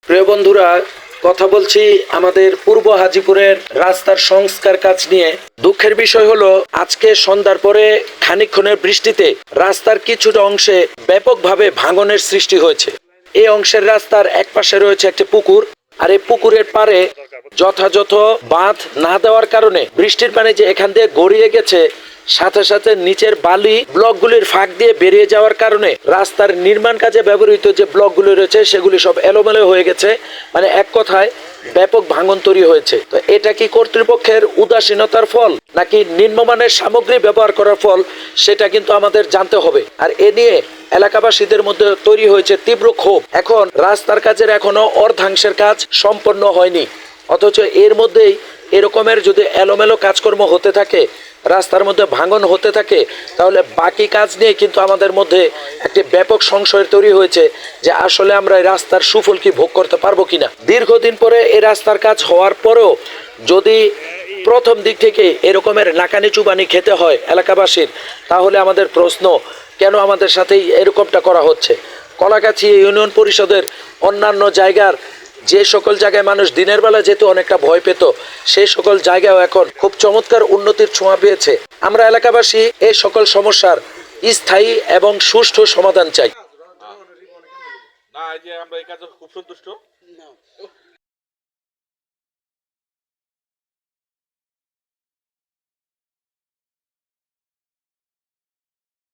প্রিয় বন্ধুরা, কথা বলছি আমাদের পূর্ব হাজীপুরের রাস্তার সংস্কার কাজ নিয়ে। দুঃখের বিষয় হলো আজকে সন্ধ্যার পরে খানিকক্ষণের বৃষ্টিতে রাস্তার কিছুটা অংশে ব্যাপকভাবে ভাঙনের সৃষ্টি হয়েছে। এই অংশের রাস্তার এক পাশে রয়েছে একটি পুকুর, আর এই পুকুরের পারে যথাযথ বাঁধ না দেওয়ার কারণে বৃষ্টির পানি যে এখান দিয়ে গড়িয়ে গেছে, সাথে সাথে নিচের বালি ব্লকগুলির ফাঁক দিয়ে বেরিয়ে যাওয়ার কারণে রাস্তার নির্মাণ কাজে ব্যবহৃত যে ব্লকগুলি রয়েছে সেগুলি সব এলোমেলো হয়ে গেছে। মানে এক কথায় ব্যাপক ভাঙন তৈরি হয়েছে। তো এটা কি কর্তৃপক্ষের উদাসীনতার ফল নাকি নিম্নমানের সামগ্রী ব্যবহার করার ফল, সেটা কিন্তু আমাদের জানতে হবে। আর এ নিয়ে এলাকাবাসীদের মধ্যে তৈরি হয়েছে তীব্র ক্ষোভ। এখন রাস্তার কাজের এখনো অর্ধাংশের কাজ সম্পন্ন হয়নি, অথচ এর মধ্যেই এরকমের যদি এলোমেলো কাজকর্ম হতে থাকে, রাস্তার মধ্যে ভাঙন হতে থাকে, তাহলে বাকি কাজ নিয়ে কিন্তু আমাদের মধ্যে একটি ব্যাপক সংশয় তৈরি হয়েছে যে আসলে আমরা এই রাস্তার সুফল কি ভোগ করতে পারবো কিনা। দীর্ঘদিন পরে এই রাস্তার কাজ হওয়ার পরেও যদি প্রথম দিক থেকে এরকমের নাকানি চুবানি খেতে হয় এলাকাবাসীর, তাহলে আমাদের প্রশ্ন, কেন আমাদের সাথেই এরকমটা করা হচ্ছে? কলাগাছি ইউনিয়ন পরিষদের অন্যান্য জায়গার যে সকল জায়গায় মানুষ দিনের বেলা যেত অনেকটা ভয় পেত, সেই সকল জায়গাও এখন খুব চমৎকার উন্নতির ছোঁয়া পেয়েছে। আমরা এলাকাবাসী এই সকল সমস্যার স্থায়ী এবং সুষ্ঠু সমাধান চাই। না, এই যে আমরা এই কাজে খুব সন্তুষ্ট।